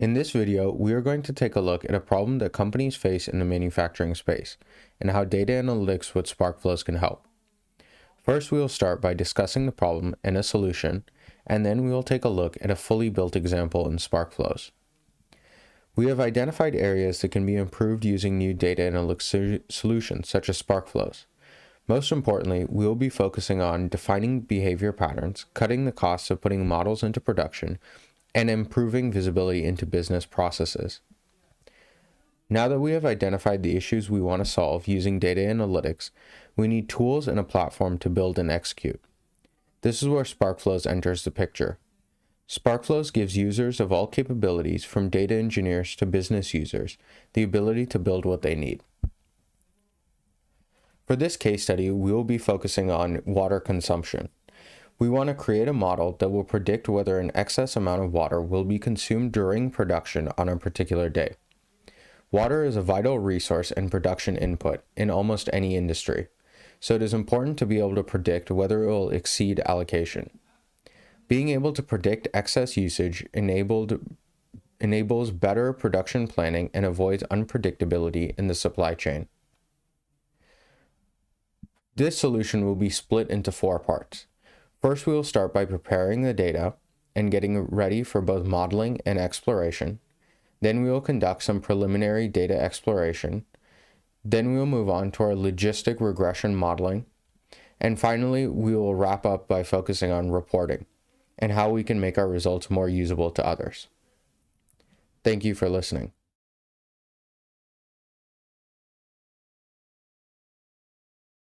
In this video, we are going to take a look at a problem that companies face in the manufacturing space, and how data analytics with Sparkflows can help. First, we will start by discussing the problem and a solution, and then we will take a look at a fully built example in Sparkflows. We have identified areas that can be improved using new data analytics solutions such as Sparkflows. Most importantly, we will be focusing on defining behavior patterns, cutting the costs of putting models into production, and improving visibility into business processes. Now that we have identified the issues we want to solve using data analytics, we need tools and a platform to build and execute. This is where Sparkflows enters the picture. Sparkflows gives users of all capabilities, from data engineers to business users, the ability to build what they need. For this case study, we will be focusing on water consumption. We want to create a model that will predict whether an excess amount of water will be consumed during production on a particular day. Water is a vital resource and production input in almost any industry, so it is important to be able to predict whether it will exceed allocation. Being able to predict excess usage enables better production planning and avoids unpredictability in the supply chain. This solution will be split into 4 parts. First, we will start by preparing the data and getting ready for both modeling and exploration. Then we will conduct some preliminary data exploration. Then we will move on to our logistic regression modeling. And finally, we will wrap up by focusing on reporting and how we can make our results more usable to others. Thank you for listening.